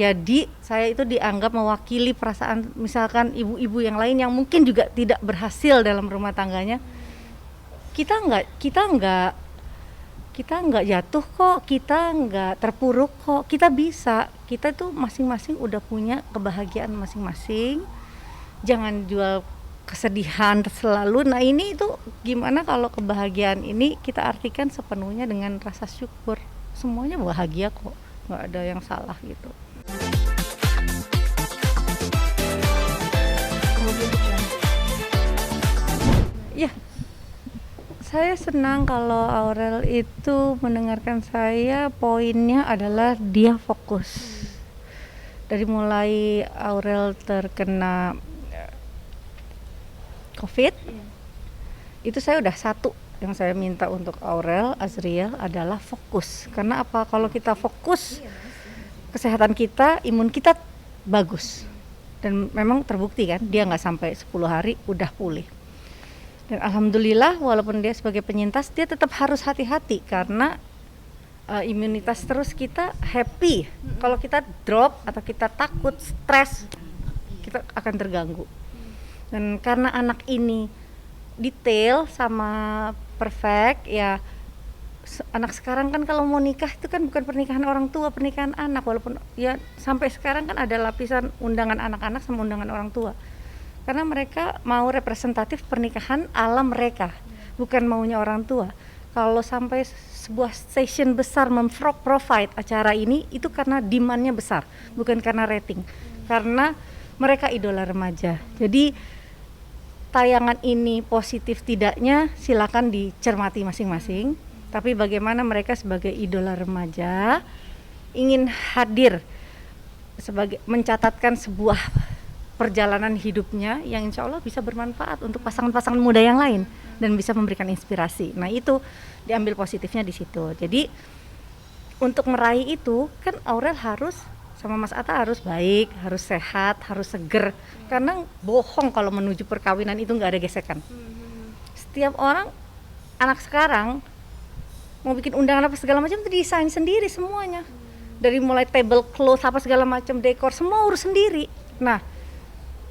jadi saya itu dianggap mewakili perasaan misalkan ibu-ibu yang lain yang mungkin juga tidak berhasil dalam rumah tangganya. Kita nggak jatuh kok, kita nggak terpuruk kok, kita bisa. Kita tuh masing-masing udah punya kebahagiaan masing-masing. Jangan jual kesedihan selalu. Nah ini itu gimana kalau kebahagiaan ini kita artikan sepenuhnya dengan rasa syukur. Semuanya bahagia kok, nggak ada yang salah gitu. Ya, saya senang kalau Aurel itu mendengarkan saya. Poinnya adalah dia fokus. Dari mulai Aurel terkena COVID, itu saya udah satu yang saya minta untuk Aurel Azriel adalah fokus. Karena apa? Kalau kita fokus, kesehatan kita, imun kita bagus. Dan memang terbukti kan, dia nggak sampai 10 hari udah pulih. Dan alhamdulillah walaupun dia sebagai penyintas, dia tetap harus hati-hati karena imunitas terus kita happy. Kalau kita drop atau kita takut, stres, kita akan terganggu. Dan karena anak ini detail sama perfect, ya anak sekarang kan kalau mau nikah itu kan bukan pernikahan orang tua, pernikahan anak. Walaupun ya sampai sekarang kan ada lapisan undangan anak-anak sama undangan orang tua. Karena mereka mau representatif pernikahan ala mereka, bukan maunya orang tua. Kalau sampai sebuah stasiun besar provide acara ini, itu karena demand-nya besar, bukan karena rating. Karena mereka idola remaja. Jadi tayangan ini positif tidaknya silakan dicermati masing-masing. Tapi bagaimana mereka sebagai idola remaja ingin hadir sebagai mencatatkan sebuah perjalanan hidupnya yang insya Allah bisa bermanfaat untuk pasangan-pasangan muda yang lain dan bisa memberikan inspirasi. Nah itu diambil positifnya di situ. Jadi untuk meraih itu kan Aurel harus sama Mas Atta harus baik, harus sehat, harus seger. Karena bohong kalau menuju perkawinan itu nggak ada gesekan. Setiap orang, anak sekarang mau bikin undangan apa segala macam itu desain sendiri semuanya. Dari mulai tablecloth apa segala macam, dekor semua urus sendiri. Nah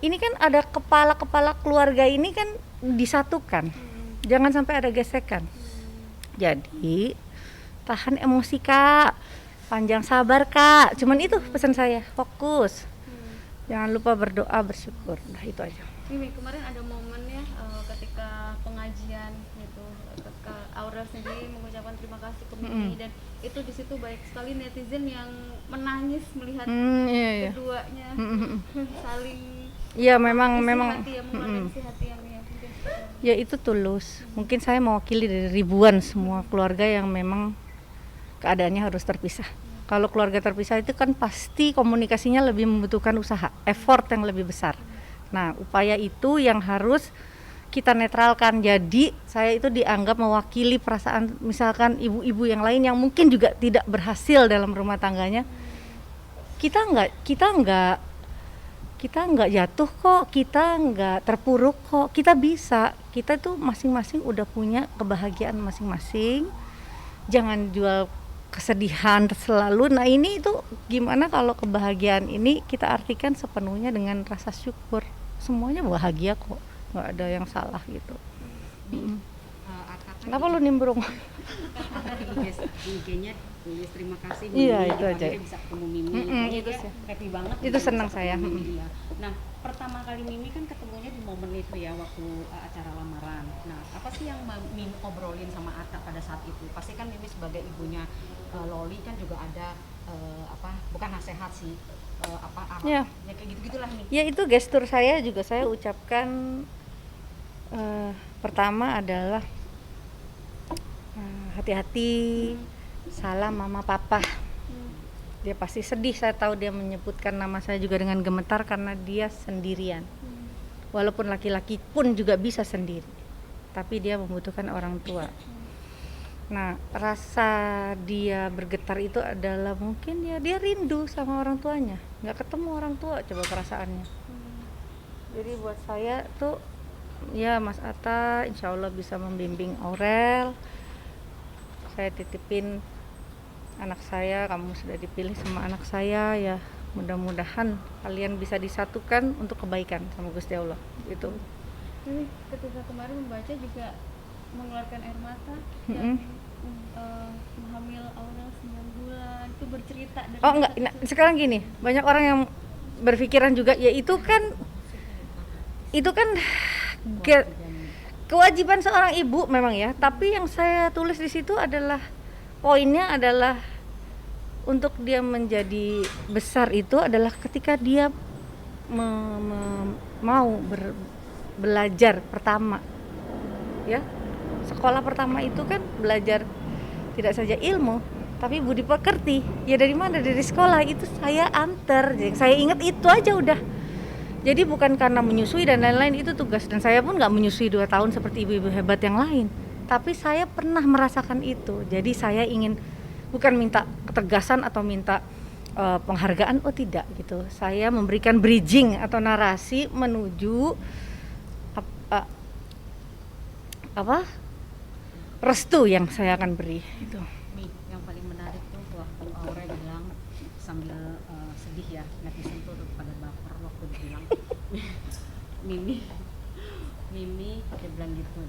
ini kan ada kepala-kepala keluarga ini kan disatukan, jangan sampai ada gesekan. Jadi tahan emosi kak, panjang sabar kak, cuman itu pesan saya, fokus. Jangan lupa berdoa, bersyukur, nah itu aja. Mimi, kemarin ada momen ya ketika pengajian gitu, ketika Aurel sendiri mengucapkan terima kasih ke Mimi dan itu di situ banyak sekali netizen yang menangis melihat keduanya saling. Iya memang ya itu tulus. Mungkin saya mewakili dari ribuan semua keluarga yang memang keadaannya harus terpisah. Kalau keluarga terpisah itu kan pasti komunikasinya lebih membutuhkan usaha, effort yang lebih besar. Nah upaya itu yang harus kita netralkan. Jadi saya itu dianggap mewakili perasaan misalkan ibu-ibu yang lain yang mungkin juga tidak berhasil dalam rumah tangganya. Kita nggak jatuh kok, kita nggak terpuruk kok, kita bisa. Kita tuh masing-masing udah punya kebahagiaan masing-masing. Jangan jual kesedihan selalu. Nah ini itu gimana kalau kebahagiaan ini kita artikan sepenuhnya dengan rasa syukur. Semuanya bahagia kok, nggak ada yang salah gitu. Kenapa lu nimbrung? Di IG-nya tulis terima kasih Iya, Mimi, itu aja. bisa ketemu Mimi. Itu sih. Happy banget. Itu senang saya. Iya. Nah, pertama kali Mimi kan ketemunya di momen itu ya waktu acara lamaran. Nah, apa sih yang Mimi obrolin sama Atta pada saat itu? Pasti kan Mimi sebagai ibunya Loli kan juga ada bukan nasihat sih, arah ya kayak gitu-gitulah nih. Ya itu gestur saya juga saya ucapkan pertama adalah hati-hati, salam mama papa. Dia pasti sedih, saya tahu dia menyebutkan nama saya juga dengan gemetar karena dia sendirian. Walaupun laki-laki pun juga bisa sendiri, tapi dia membutuhkan orang tua. Nah rasa dia bergetar itu adalah mungkin ya dia rindu sama orang tuanya, nggak ketemu orang tua, coba perasaannya. Jadi buat saya tuh ya Mas Atta insya Allah bisa membimbing Aurel. Saya titipin anak saya, kamu sudah dipilih sama anak saya ya, mudah-mudahan kalian bisa disatukan untuk kebaikan sama Gusti Allah gitu. Ini ketika kemarin membaca juga mengeluarkan air mata Mm-mm. yang hamil Aurel 9 bulan itu bercerita dari Oh enggak, nah, sekarang gini, banyak orang yang berpikiran juga ya itu kan ke- kewajiban seorang ibu memang ya, tapi yang saya tulis di situ adalah poinnya adalah untuk dia menjadi besar itu adalah ketika dia mau belajar pertama ya. Sekolah pertama itu kan belajar tidak saja ilmu tapi budi pekerti. Ya dari mana? Dari sekolah itu saya antar. Jadi saya ingat itu aja udah. Jadi bukan karena menyusui dan lain-lain, itu tugas. Dan saya pun nggak menyusui 2 tahun seperti ibu-ibu hebat yang lain. Tapi saya pernah merasakan itu. Jadi saya ingin bukan minta ketegasan atau minta penghargaan, oh tidak gitu. Saya memberikan bridging atau narasi menuju restu yang saya akan beri itu. Mi, yang paling menarik tuh waktu Aurel bilang sambil sedih ya, netizen tuh pada baper waktu dibilang Mimi dia bilang gitu,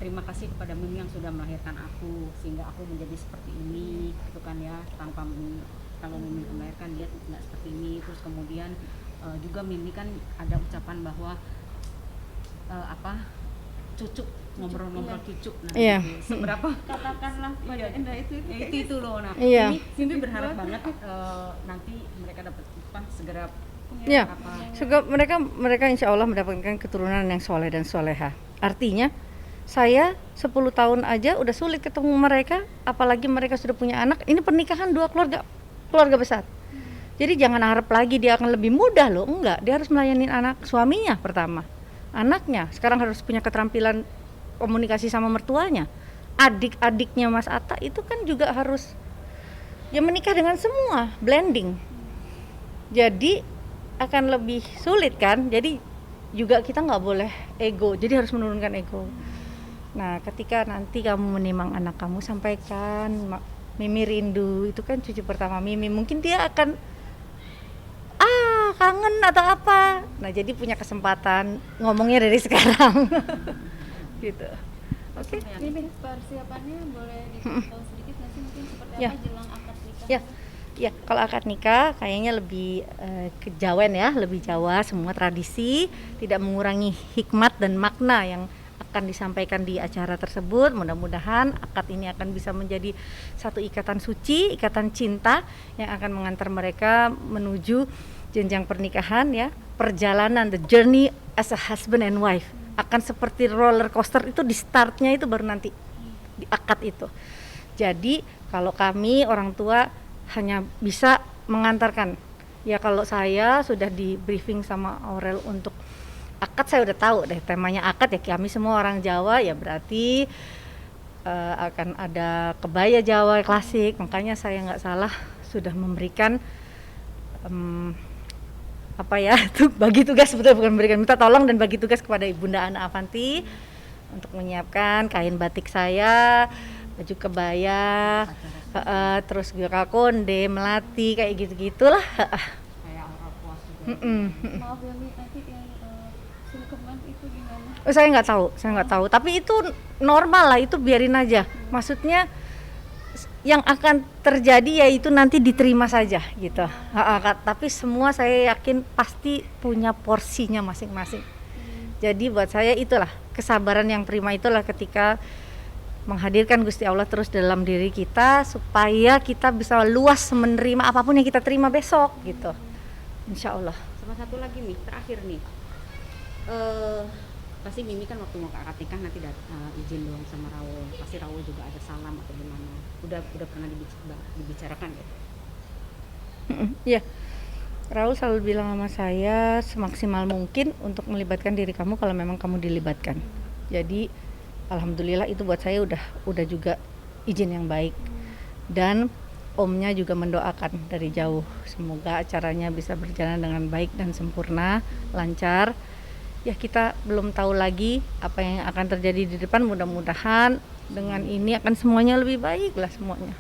terima kasih kepada Mimi yang sudah melahirkan aku sehingga aku menjadi seperti ini gitu kan ya, tanpa Mimi, kalau Mimi melahirkan dia tidak seperti ini. Terus kemudian juga Mimi kan ada ucapan bahwa cucu, ngobrol-ngobrol cucu. Nah, Iya. gitu. Seberapa katakanlah pada Enda itu loh. Nah, Iya. Mimi berharap banget nanti mereka dapat segera Ya, apa. mereka insya Allah mendapatkan keturunan yang soleh dan soleha. Artinya saya 10 tahun aja udah sulit ketemu mereka, apalagi mereka sudah punya anak. Ini pernikahan 2 keluarga besar. Jadi jangan harap lagi dia akan lebih mudah loh, enggak. Dia harus melayani anak suaminya pertama, anaknya. Sekarang harus punya keterampilan komunikasi sama mertuanya. Adik-adiknya Mas Atta itu kan juga harus ya menikah dengan semua, blending. Jadi akan lebih sulit kan. Jadi juga kita nggak boleh ego, jadi harus menurunkan ego. Nah ketika nanti kamu menimang anak kamu, sampaikan Mimi rindu, itu kan cucu pertama Mimi, mungkin dia akan kangen atau apa. Nah jadi punya kesempatan ngomongnya dari sekarang. Gitu. Oke. ini persiapannya boleh dikasih sedikit nggak sih, mungkin seperti Ya. apa jelang akad nikah? Ya, kalau akad nikah kayaknya lebih kejawen ya, lebih Jawa, semua tradisi, tidak mengurangi hikmat dan makna yang akan disampaikan di acara tersebut. Mudah-mudahan akad ini akan bisa menjadi satu ikatan suci, ikatan cinta yang akan mengantar mereka menuju jenjang pernikahan ya. Perjalanan, the journey as a husband and wife akan seperti roller coaster, itu di startnya itu baru nanti di akad itu. Jadi kalau kami orang tua hanya bisa mengantarkan. Ya kalau saya sudah di briefing sama Aurel untuk akad, saya udah tahu deh temanya akad ya, kami semua orang Jawa ya, berarti akan ada kebaya Jawa klasik. Makanya saya nggak salah sudah memberikan bagi tugas, betul, bukan memberikan, minta tolong dan bagi tugas kepada Ibunda Ana Avanti untuk menyiapkan kain batik saya, baju kebaya, terus juga konde, melati, kayak gitu-gitulah. Kayak Aurel puas juga. Maaf ya Mi, nanti yang sungkeman itu gimana? Saya nggak tahu. Tapi itu normal lah, itu biarin aja. Maksudnya yang akan terjadi yaitu nanti diterima saja gitu. Tapi semua saya yakin pasti punya porsinya masing-masing. Jadi buat saya itulah kesabaran yang prima, itulah ketika menghadirkan Gusti Allah terus dalam diri kita supaya kita bisa luas menerima apapun yang kita terima besok gitu. Insya Allah. Sama satu lagi nih, terakhir nih. Pasti Mimi kan waktu mau ke akad nikah nanti izin dong sama Raul. Pasti Raul juga ada salam atau gimana. Udah pernah dibicarakan ya? Iya. Raul selalu bilang sama saya semaksimal mungkin untuk melibatkan diri kamu kalau memang kamu dilibatkan. Jadi alhamdulillah itu buat saya udah juga izin yang baik. Dan omnya juga mendoakan dari jauh, semoga acaranya bisa berjalan dengan baik dan sempurna, lancar. Ya kita belum tahu lagi apa yang akan terjadi di depan, mudah-mudahan dengan ini akan semuanya lebih baik lah semuanya.